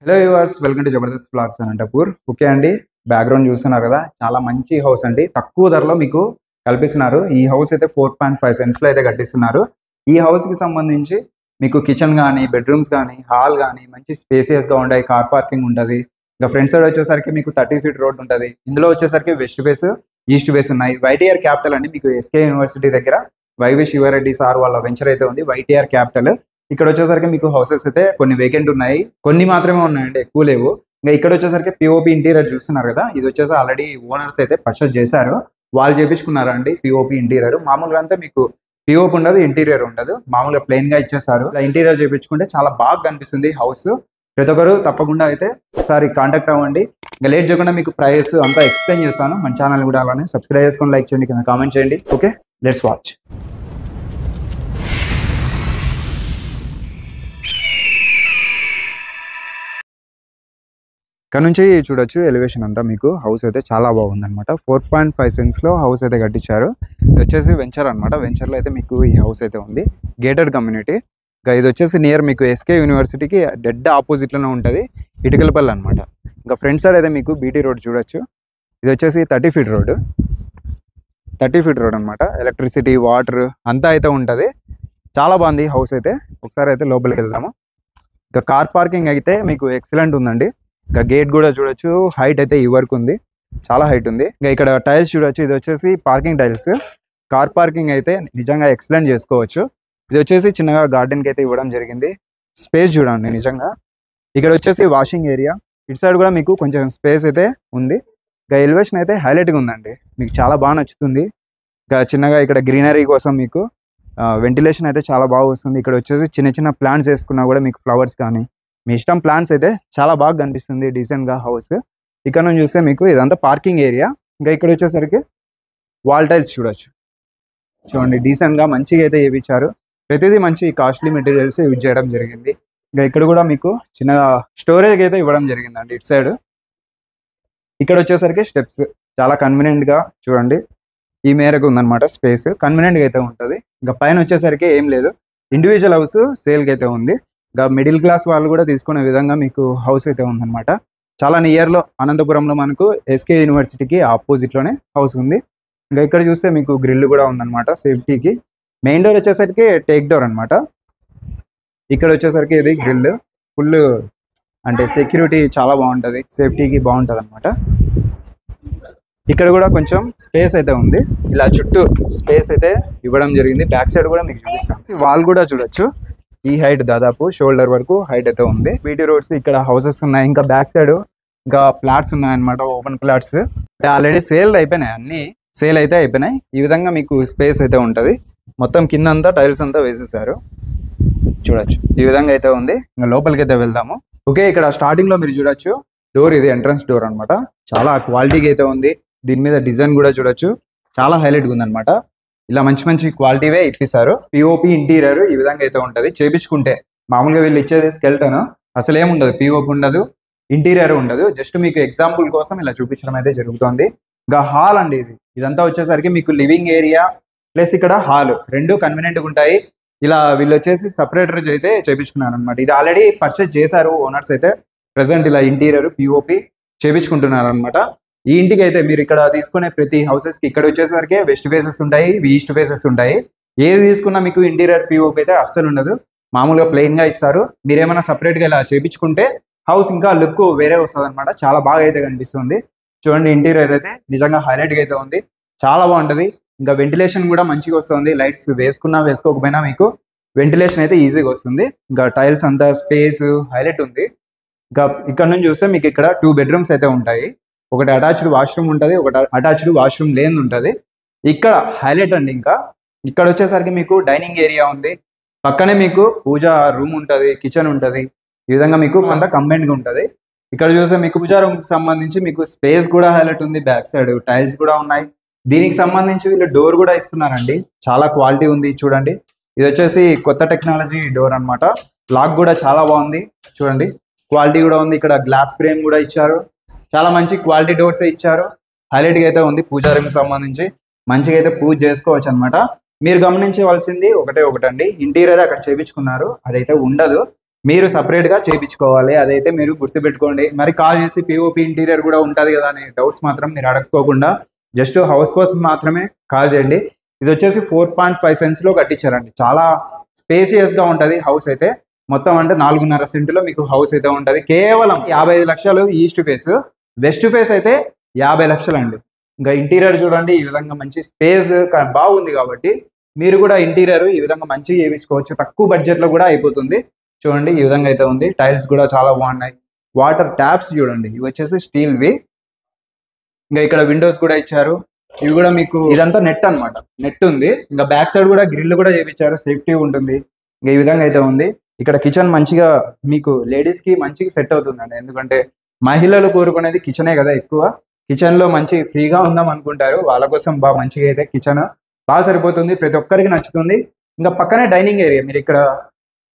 Hello viewers, welcome to Jabardasth blogs Anantapur. Okay అండి, background చూస్తున్నారు కదా, చాలా మంచి హౌస్ అండి. తక్కువ ధరలో మీకు కల్పిస్తున్నారు. ఈ హౌస్ అయితే 4.5 సెంట్స్లో అయితే కట్టిస్తున్నారు. ఈ హౌస్కి సంబంధించి మీకు కిచెన్ కానీ, బెడ్రూమ్స్ కానీ, హాల్ కానీ మంచి స్పేసియస్గా ఉంటాయి. కార్ పార్కింగ్ ఉంటుంది. ఇంకా ఫ్రంట్ సైడ్ వచ్చేసరికి మీకు 30 ఫీట్ రోడ్ ఉంటుంది. ఇందులో వచ్చేసరికి వెస్ట్ ఫేస్, ఈస్ట్ ఫేస్ ఉన్నాయి. వైటీఆర్ క్యాపిటల్ అండి, మీకు ఎస్కే యూనివర్సిటీ దగ్గర వైవి శివారెడ్డి సార్ వాళ్ళ వెంచర్ అయితే ఉంది, వైటీఆర్ క్యాపిటల్. ఇక్కడ వచ్చేసరికి మీకు హౌసెస్ అయితే కొన్ని వేకెంట్ ఉన్నాయి, కొన్ని మాత్రమే ఉన్నాయండి, ఎక్కువ లేవు. ఇంకా ఇక్కడ వచ్చేసరికి పిఓపి ఇంటీరియర్ చూస్తున్నారు కదా, ఇది వచ్చేసి ఆల్రెడీ ఓనర్స్ అయితే పర్చేస్ చేశారు. వాళ్ళు చేపించుకున్నారు అండి పిఓపి ఇంటీరియర్. మామూలుగా అంతా మీకు పిఓపి ఉండదు, ఇంటీరియర్ ఉండదు, మామూలుగా ప్లెయిన్ గా ఇచ్చేస్తారు. ఇలా ఇంటీరియర్ చేపించుకుంటే చాలా బాగా కనిపిస్తుంది హౌస్. ప్రతి ఒక్కరు తప్పకుండా అయితే ఒకసారి కాంటాక్ట్ అవ్వండి. ఇంకా లేట్ చేయకుండా మీకు ప్రైస్ అంతా ఎక్స్ప్లెయిన్ చేస్తాను. మన ఛానల్ కూడా అలానే సబ్స్క్రైబ్ చేసుకొని లైక్ చేయండి, కింద కామెంట్ చేయండి. Okay, let's watch. ఇక్కడ నుంచి చూడొచ్చు ఎలివేషన్ అంతా. మీకు హౌస్ అయితే చాలా బాగుంది అనమాట. 4.5 సెంట్స్లో హౌస్ అయితే కట్టించారు. ఇది వచ్చేసి వెంచర్ అనమాట. వెంచర్లో అయితే మీకు ఈ హౌస్ అయితే ఉంది, గేటెడ్ కమ్యూనిటీ. ఇంకా ఇది వచ్చేసి నియర్ మీకు ఎస్కే యూనివర్సిటీకి డెడ్ ఆపోజిట్లోనే ఉంటుంది, ఇటుకలపల్లి అనమాట. ఇంకా ఫ్రంట్ సైడ్ అయితే మీకు బీటీ రోడ్ చూడొచ్చు. ఇది వచ్చేసి 30 ఫీట్ రోడ్, 30 ఫీట్ రోడ్ అనమాట. ఎలక్ట్రిసిటీ, వాటర్ అంతా అయితే ఉంటుంది. చాలా బాగుంది హౌస్ అయితే. ఒకసారి అయితే లోపలికి వెళ్దాము. ఇంకా కార్ పార్కింగ్ అయితే మీకు ఎక్సలెంట్ ఉందండి. ఇంకా గేట్ కూడా చూడొచ్చు, హైట్ అయితే ఈ వరకు ఉంది, చాలా హైట్ ఉంది. ఇంకా ఇక్కడ టైల్స్ చూడొచ్చు, ఇది వచ్చేసి పార్కింగ్ టైల్స్. కార్ పార్కింగ్ అయితే నిజంగా ఎక్సలెంట్ చేసుకోవచ్చు. ఇది వచ్చేసి చిన్నగా గార్డెన్కి అయితే ఇవ్వడం జరిగింది. స్పేస్ చూడండి నిజంగా. ఇక్కడ వచ్చేసి వాషింగ్ ఏరియా, ఇటు సైడ్ కూడా మీకు కొంచెం స్పేస్ అయితే ఉంది. ఇంకా ఎలివేషన్ అయితే హైలైట్గా ఉందండి, మీకు చాలా బాగా నచ్చుతుంది. ఇంకా చిన్నగా ఇక్కడ గ్రీనరీ కోసం మీకు వెంటిలేషన్ అయితే చాలా బాగా వస్తుంది. ఇక్కడ వచ్చేసి చిన్న చిన్న ప్లాంట్స్ వేసుకున్నా కూడా మీకు ఫ్లవర్స్ కానీ మీ ఇష్టం ప్లాన్స్ అయితే చాలా బాగా కనిపిస్తుంది డీసెంట్గా హౌస్. ఇక్కడ నుంచి చూస్తే మీకు ఇదంతా పార్కింగ్ ఏరియా. ఇంకా ఇక్కడ వచ్చేసరికి వాల్ టైల్స్ చూడొచ్చు, చూడండి డీసెంట్గా మంచిగా అయితే వేయించారు. ప్రతిదీ మంచి కాస్ట్లీ మెటీరియల్స్ యూజ్ చేయడం జరిగింది. ఇంకా ఇక్కడ కూడా మీకు చిన్నగా స్టోరేజ్ అయితే ఇవ్వడం జరిగిందండి ఇటు సైడ్. ఇక్కడ వచ్చేసరికి స్టెప్స్ చాలా కన్వీనియంట్గా చూడండి, ఈ మేరకు ఉందన్నమాట. స్పేస్ కన్వీనియంట్గా అయితే ఉంటుంది. ఇంకా పైన వచ్చేసరికి ఏం లేదు, ఇండివిజువల్ హౌస్ సేల్కి అయితే ఉంది. ఇంకా మిడిల్ క్లాస్ వాళ్ళు కూడా తీసుకునే విధంగా మీకు హౌస్ అయితే ఉందన్నమాట. చాలా నియర్లో అనంతపురంలో మనకు ఎస్కే యూనివర్సిటీకి ఆపోజిట్లోనే హౌస్ ఉంది. ఇంకా ఇక్కడ చూస్తే మీకు గ్రిల్ కూడా ఉందన్నమాట సేఫ్టీకి. మెయిన్ డోర్ వచ్చేసరికి టేక్ డోర్ అనమాట. ఇక్కడ వచ్చేసరికి ఇది గ్రిల్, ఫుల్ అంటే సెక్యూరిటీ చాలా బాగుంటుంది, సేఫ్టీకి బాగుంటుంది అనమాట. ఇక్కడ కూడా కొంచెం స్పేస్ అయితే ఉంది, ఇలా చుట్టూ స్పేస్ అయితే ఇవ్వడం జరిగింది. బ్యాక్ సైడ్ కూడా మీకు చూపిస్తాను. వాల్ కూడా చూడొచ్చు, ఈ హైట్ దాదాపు షోల్డర్ వరకు హైట్ అయితే ఉంది. బీటీ రోడ్స్, ఇక్కడ హౌసెస్ ఉన్నాయి. ఇంకా బ్యాక్ సైడ్ ఇంకా ప్లాట్స్ ఉన్నాయన్నమాట, ఓపెన్ ప్లాట్స్. ఆల్రెడీ సేల్ అయిపోయినాయి, అన్ని సేల్ అయితే అయిపోయినాయి. ఈ విధంగా మీకు స్పేస్ అయితే ఉంటుంది. మొత్తం కింద అంతా టైల్స్ అంతా వేసేసారు, చూడొచ్చు ఈ విధంగా అయితే ఉంది. ఇంకా లోపలికి అయితే వెళ్దాము. ఓకే, ఇక్కడ స్టార్టింగ్ లో మీరు చూడొచ్చు డోర్, ఇది ఎంట్రన్స్ డోర్ అనమాట. చాలా క్వాలిటీగా అయితే ఉంది. దీని మీద డిజైన్ కూడా చూడొచ్చు, చాలా హైలైట్గా ఉంది అనమాట. ఇలా మంచి మంచి క్వాలిటీవే ఇప్పిస్తారు. పిఓపి ఇంటీరియర్ ఈ విధంగా అయితే ఉంటుంది. చేపించుకుంటే మామూలుగా వీళ్ళు ఇచ్చేది స్కెల్టన్, అసలు ఏముండదు, పిఓపి ఉండదు, ఇంటీరియర్ ఉండదు. జస్ట్ మీకు ఎగ్జాంపుల్ కోసం ఇలా చూపించడం అయితే జరుగుతుంది. ఇంకా హాల్ అండి, ఇదంతా వచ్చేసరికి మీకు లివింగ్ ఏరియా ప్లస్ ఇక్కడ హాల్ రెండు కన్వీనియంట్గా ఉంటాయి. ఇలా వీళ్ళు వచ్చేసి సపరేటర్స్ అయితే చేపించుకున్నారు అనమాట. ఇది ఆల్రెడీ పర్చేస్ చేశారు ఓనర్స్ అయితే. ప్రెసెంట్ ఇలా ఇంటీరియర్ పిఓపి చేపించుకుంటున్నారు అనమాట. ఈ ఇంటికి అయితే మీరు ఇక్కడ తీసుకునే ప్రతి హౌసెస్ కి ఇక్కడ వచ్చేసరికి వెస్ట్ ఫేసెస్ ఉంటాయి, ఈస్ట్ ఫేసెస్ ఉంటాయి. ఏది తీసుకున్నా మీకు ఇంటీరియర్ పిఓపి అయితే అస్సలు ఉండదు, మామూలుగా ప్లెయిన్ గా ఇస్తారు. మీరేమైనా సపరేట్ గా ఇలా చేపించుకుంటే హౌస్ ఇంకా లుక్ వేరే వస్తుంది అనమాట. చాలా బాగా అయితే కనిపిస్తుంది. చూడండి ఇంటీరియర్ అయితే నిజంగా హైలైట్ గా అయితే ఉంది, చాలా బాగుంటది. ఇంకా వెంటిలేషన్ కూడా మంచిగా వస్తుంది. లైట్స్ వేసుకున్నా వేసుకోకపోయినా మీకు వెంటిలేషన్ అయితే ఈజీగా వస్తుంది. ఇంకా టైల్స్ అంతా స్పేస్ హైలైట్ ఉంది. ఇంకా ఇక్కడ నుంచి చూస్తే మీకు ఇక్కడ 2 బెడ్రూమ్స్ అయితే ఉంటాయి. ఒకటి అటాచ్డ్ వాష్రూమ్ ఉంటుంది, ఒకటి అటాచ్డ్ వాష్రూమ్ లేని ఉంటుంది. ఇక్కడ హైలైట్ అండి. ఇంకా ఇక్కడ వచ్చేసరికి మీకు డైనింగ్ ఏరియా ఉంది, పక్కనే మీకు పూజా రూమ్ ఉంటుంది, కిచెన్ ఉంటుంది. ఈ విధంగా మీకు కొంత కంబైన్డ్గా ఉంటుంది. ఇక్కడ చూస్తే మీకు పూజా రూమ్ సంబంధించి మీకు స్పేస్ కూడా హైలైట్ ఉంది. బ్యాక్ సైడ్ టైల్స్ కూడా ఉన్నాయి. దీనికి సంబంధించి వీళ్ళు డోర్ కూడా ఇస్తున్నారండి, చాలా క్వాలిటీ ఉంది. చూడండి ఇది వచ్చేసి కొత్త టెక్నాలజీ డోర్ అనమాట. లాక్ కూడా చాలా బాగుంది, చూడండి క్వాలిటీ కూడా ఉంది. ఇక్కడ గ్లాస్ ఫ్రేమ్ కూడా ఇచ్చారు, చాలా మంచి క్వాలిటీ డోర్స్ ఇచ్చారు. హైలైట్గా అయితే ఉంది. పూజా రూమ్ సంబంధించి మంచిగా అయితే పూజ చేసుకోవచ్చు అనమాట. మీరు గమనించవలసింది ఒకటే ఒకటండి, ఇంటీరియర్ అక్కడ చేపించుకున్నారు, అదైతే ఉండదు. మీరు సపరేట్గా చేయించుకోవాలి. అదైతే మీరు గుర్తుపెట్టుకోండి. మరి కాల్ చేసి పిఓపి ఇంటీరియర్ కూడా ఉంటుంది కదా అనే డౌట్స్ మాత్రం మీరు అడగకోకుండా జస్ట్ హౌస్ కోసం మాత్రమే కాల్ చేయండి. ఇది వచ్చేసి 4.5 సెంట్స్లో కట్టించారండి. చాలా స్పేసియస్గా ఉంటుంది హౌస్ అయితే. మొత్తం అంటే 4.5 సెంటులో మీకు హౌస్ అయితే ఉంటుంది. కేవలం 55 లక్షలు ఈస్ట్ ఫేస్, వెస్ట్ ఫేస్ అయితే 50 లక్షలు అండి. ఇంకా ఇంటీరియర్ చూడండి, ఈ విధంగా మంచి స్పేస్ బాగుంది కాబట్టి మీరు కూడా ఇంటీరియర్ ఈ విధంగా మంచిగా చేయించుకోవచ్చు. తక్కువ బడ్జెట్లో కూడా అయిపోతుంది. చూడండి ఈ విధంగా అయితే ఉంది. టైల్స్ కూడా చాలా బాగున్నాయి. వాటర్ ట్యాప్స్ చూడండి, ఇవి వచ్చేసి స్టీల్వి. ఇంకా ఇక్కడ విండోస్ కూడా ఇచ్చారు. ఇవి కూడా మీకు ఇదంతా నెట్ అన్నమాట, నెట్ ఉంది. ఇంకా బ్యాక్ సైడ్ కూడా గ్రిల్ కూడా చేయించారు, సేఫ్టీ ఉంటుంది. ఇంకా ఈ విధంగా అయితే ఉంది. ఇక్కడ కిచెన్ మంచిగా మీకు లేడీస్ కి మంచిగా సెట్ అవుతుందండి. ఎందుకంటే మహిళలు కోరుకునేది కిచెనే కదా ఎక్కువ. కిచెన్ లో మంచి ఫ్రీగా ఉందాం అనుకుంటారు, వాళ్ళ కోసం బాగా మంచిగా అయితే కిచెన్ బాగా సరిపోతుంది, ప్రతి ఒక్కరికి నచ్చుతుంది. ఇంకా పక్కనే డైనింగ్ ఏరియా, మీరు ఇక్కడ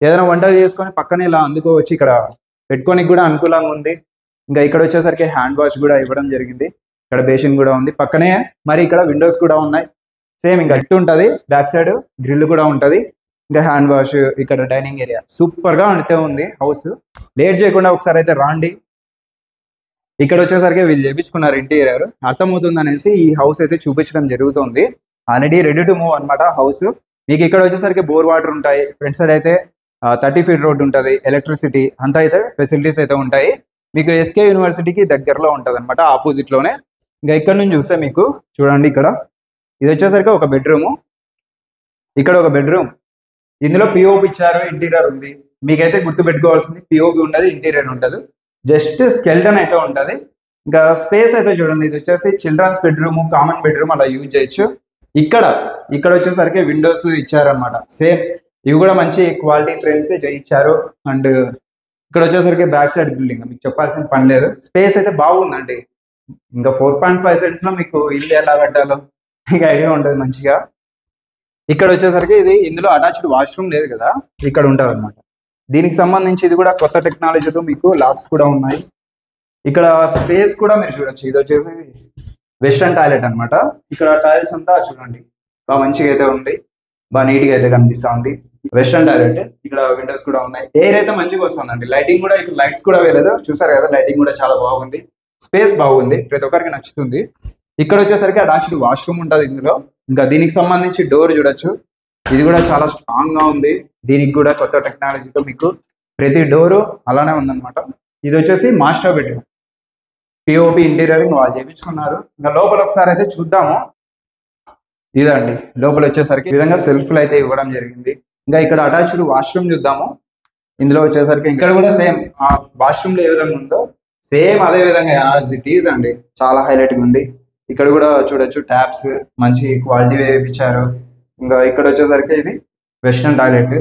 ఏదైనా వంటలు చేసుకొని పక్కనే ఇలా అందుకోవచ్చు. ఇక్కడ పెట్టుకోనికి కూడా అనుకూలంగా ఉంది. ఇంకా ఇక్కడ వచ్చేసరికి హ్యాండ్ వాష్ కూడా ఇవ్వడం జరిగింది. ఇక్కడ బేసిన్ కూడా ఉంది పక్కనే. మరి ఇక్కడ విండోస్ కూడా ఉన్నాయి. సేమ్ ఇంకా ఇటు ఉంటుంది, బ్యాక్ సైడ్ గ్రిల్ కూడా ఉంటుంది. ఇంకా హ్యాండ్ వాష్, ఇక్కడ డైనింగ్ ఏరియా సూపర్ గా అయితే ఉంది హౌస్. లేట్ చేయకుండా ఒకసారి అయితే రాండి. ఇక్కడ వచ్చేసరికి వీళ్ళు చేయించుకున్నారు ఇంటీరియర్, అర్థమవుతుంది అనేసి ఈ హౌస్ అయితే చూపించడం జరుగుతుంది. ఆల్రెడీ రెడీ టు మూవ్ అనమాట హౌస్. మీకు ఇక్కడ వచ్చేసరికి బోర్ వాటర్ ఉంటాయి. ఫ్రంట్ సైడ్ అయితే 30 ఫీట్ రోడ్ ఉంటుంది, ఎలక్ట్రిసిటీ అంతా అయితే ఫెసిలిటీస్ అయితే ఉంటాయి. మీకు ఎస్కే యూనివర్సిటీకి దగ్గరలో ఉంటుంది అనమాట, ఆపోజిట్ లోనే. ఇంకా ఇక్కడ నుంచి చూస్తే మీకు చూడండి, ఇక్కడ ఇది వచ్చేసరికి ఒక బెడ్రూమ్, ఇక్కడ ఒక బెడ్రూమ్. ఇందులో పిఓపి ఇచ్చారు, ఇంటీరియర్ ఉంది. మీకైతే గుర్తు పెట్టుకోవాల్సింది పిఓపి ఉండదు, ఇంటీరియర్ ఉండదు, జస్ట్ స్కెల్టన్ అయితే ఉంటుంది. ఇంకా స్పేస్ అయితే చూడండి, ఇది వచ్చేసి చిల్డ్రన్స్ బెడ్రూమ్, కామన్ బెడ్రూమ్ అలా యూజ్ చేయొచ్చు. ఇక్కడ వచ్చేసరికి విండోస్ ఇచ్చారనమాట. సేమ్ ఇవి కూడా మంచి క్వాలిటీ ఫ్రేమ్స్ ఇచ్చారు. అండ్ ఇక్కడ వచ్చేసరికి బ్యాక్ సైడ్ బిల్డింగ్ మీకు చెప్పాల్సిన పని లేదు. స్పేస్ అయితే బాగుందండి. ఇంకా 4.5 సెంట్స్ లో మీకు ఇల్లు ఎలా కట్టాలో మీకు ఐడియా ఉంటుంది మంచిగా. ఇక్కడ వచ్చేసరికి ఇది ఇందులో అటాచ్డ్ వాష్రూమ్ లేదు కదా, ఇక్కడ ఉంటుంది అనమాట. దీనికి సంబంధించి ఇది కూడా కొత్త టెక్నాలజీతో మీకు లాక్స్ కూడా ఉన్నాయి. ఇక్కడ స్పేస్ కూడా మీరు చూడొచ్చు. ఇది వచ్చేసి వెస్టర్న్ టాయిలెట్ అనమాట. ఇక్కడ టైల్స్ అంతా చూడండి బాగా మంచిగా అయితే ఉంది, బాగా నీట్ గా అయితే కనిపిస్తా ఉంది. వెస్టర్న్ టాయిలెట్, ఇక్కడ విండోస్ కూడా ఉన్నాయి. ఎయిర్ అయితే మంచిగా వస్తుందండి. లైటింగ్ కూడా, ఇక్కడ లైట్స్ కూడా వేయలేదు, చూసారు కదా. లైటింగ్ కూడా చాలా బాగుంది, స్పేస్ బాగుంది, ప్రతి ఒక్కరికి నచ్చుతుంది. ఇక్కడ వచ్చేసరికి అటాచ్డ్ వాష్రూమ్ ఉంటుంది ఇందులో. ఇంకా దీనికి సంబంధించి డోర్ చూడొచ్చు, ఇది కూడా చాలా స్ట్రాంగ్ గా ఉంది. దీనికి కూడా కొత్త టెక్నాలజీతో మీకు ప్రతి డోరు అలానే ఉందన్నమాట. ఇది వచ్చేసి మాస్టర్ బెడ్రూమ్, పిఓపి ఇంటీరియరింగ్ వాళ్ళు చేయించుకున్నారు. ఇంకా లోపల ఒకసారి అయితే చూద్దాము. ఇదండి లోపల వచ్చేసరికి ఈ విధంగా సెల్ఫ్లు అయితే ఇవ్వడం జరిగింది. ఇంకా ఇక్కడ అటాచ్డ్ వాష్రూమ్ చూద్దాము. ఇందులో వచ్చేసరికి ఇక్కడ కూడా సేమ్ ఆ వాష్రూమ్ లో ఏ విధంగా ఉందో సేమ్ అదే విధంగా యాజ్ ఇట్ ఈజ్ అండి, చాలా హైలైట్ గా ఉంది. ఇక్కడ కూడా చూడొచ్చు, ట్యాప్స్ మంచి క్వాలిటీ వేయించారు. ఇంకా ఇక్కడ వచ్చేసరికి ఇది వెస్టర్న్ టాయిలెట్,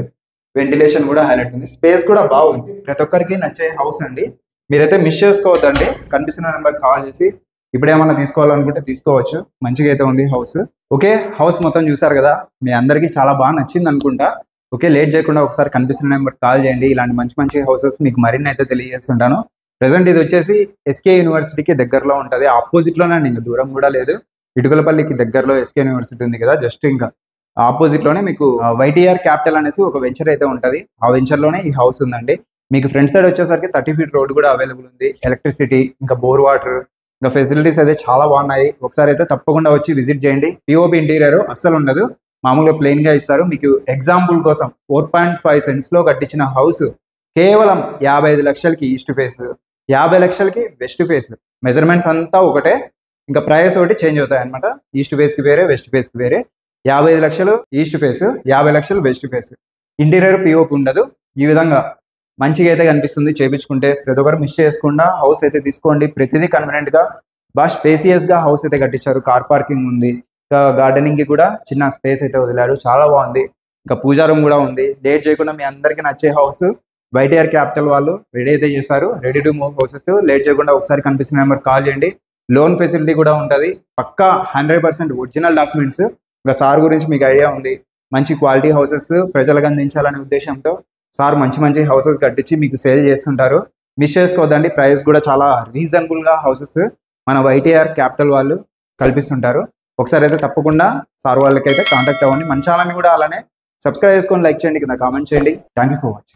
వెంటిలేషన్ కూడా హైలైట్ ఉంది. స్పేస్ కూడా బాగుంది, ప్రతి ఒక్కరికి నచ్చే హౌస్ అండి. మీరైతే మిస్ చేసుకోవద్దండి. కనిపిస్తున్న నెంబర్ కాల్ చేసి ఇప్పుడు ఏమన్నా తీసుకోవాలనుకుంటే తీసుకోవచ్చు. మంచిగా అయితే ఉంది హౌస్. ఓకే, హౌస్ మొత్తం చూసారు కదా, మీ అందరికీ చాలా బాగా నచ్చింది అనుకుంటా. ఓకే, లేట్ చేయకుండా ఒకసారి కనిపిస్తున్న నెంబర్ కాల్ చేయండి. ఇలాంటి మంచి మంచి హౌసెస్ మీకు మరిన్ని అయితే తెలియజేస్తుంటాను. ప్రెసెంట్ ఇది వచ్చేసి ఎస్కే యూనివర్సిటీకి దగ్గరలో ఉంటుంది, ఆపోజిట్ లోనే, ఇంకా దూరం కూడా లేదు. ఇటుకలపల్లికి దగ్గరలో ఎస్కే యూనివర్సిటీ ఉంది కదా, జస్ట్ ఇంకా ఆపోజిట్ లోనే మీకు వైటీఆర్ క్యాపిటల్ అనేసి ఒక వెంచర్ అయితే ఉంటుంది. ఆ వెంచర్ లోనే ఈ హౌస్ ఉందండి. మీకు ఫ్రంట్ సైడ్ వచ్చేసరికి 30 ఫీట్ రోడ్ కూడా అవైలబుల్ ఉంది, ఎలక్ట్రిసిటీ, ఇంకా బోర్ వాటర్, ఇంకా ఫెసిలిటీస్ అయితే చాలా బాగున్నాయి. ఒకసారి అయితే తప్పకుండా వచ్చి విజిట్ చేయండి. పిఓపి ఇంటీరియర్ అస్సలు ఉండదు, మామూలుగా ప్లెయిన్ గా ఇస్తారు. మీకు ఎగ్జాంపుల్ కోసం 4.5 సెంట్స్ లో కట్టించిన హౌస్ కేవలం 55 లక్షలకి ఈస్ట్ ఫేస్, 50 లక్షలకి వెస్ట్ ఫేస్. మెజర్మెంట్స్ అంతా ఒకటే, ఇంకా ప్రైస్ ఒకటి చేంజ్ అవుతాయి అనమాట. ఈస్ట్ ఫేస్ కి వేరే, వెస్ట్ ఫేస్ కి వేరే. 55 లక్షలు ఈస్ట్ ఫేస్, 50 లక్షలు వెస్ట్ ఫేస్. ఇంటీరియర్ పిఓపి ఉండదు. ఈ విధంగా మంచిగా అయితే కనిపిస్తుంది చేయించుకుంటే. ప్రతి ఒక్కరు మిస్ చేసుకుండా హౌస్ అయితే తీసుకోండి. ప్రతిదీ కన్వీనియంట్ గా బాగా స్పేసియస్ గా హౌస్ అయితే కట్టించారు. కార్ పార్కింగ్ ఉంది, ఇంకా గార్డెనింగ్ కి కూడా చిన్న స్పేస్ అయితే వదిలారు, చాలా బాగుంది. ఇంకా పూజా రూమ్ కూడా ఉంది. లేట్ చేయకుండా మీ అందరికీ నచ్చే హౌస్ వైటీఆర్ క్యాపిటల్ వాళ్ళు రెడీ అయితే చేశారు. Ready to move houses. Late చేయకుండా ఒకసారి కనిపిస్తున్న నెంబర్ కాల్ చేయండి. లోన్ ఫెసిలిటీ కూడా ఉంటుంది, పక్కా 100% ఒరిజినల్ డాక్యుమెంట్స్. ఇంకా సార్ గురించి మీకు ఐడియా ఉంది, మంచి క్వాలిటీ హౌసెస్ ప్రజలకు అందించాలనే ఉద్దేశంతో సార్ మంచి మంచి హౌసెస్ కట్టించి మీకు సేల్ చేస్తుంటారు. మిస్ చేసుకోవద్దండి. ప్రైస్ కూడా చాలా రీజనబుల్ గా హౌసెస్ మన వైటీఆర్ క్యాపిటల్ వాళ్ళు కల్పిస్తుంటారు. ఒకసారి అయితే తప్పకుండా సార్ వాళ్ళకైతే కాంటాక్ట్ అవ్వండి. మన ఛానల్ని కూడా అలానే సబ్స్క్రైబ్ చేసుకొని లైక్ చేయండి, కింద కామెంట్ చేయండి. Thank you for watching.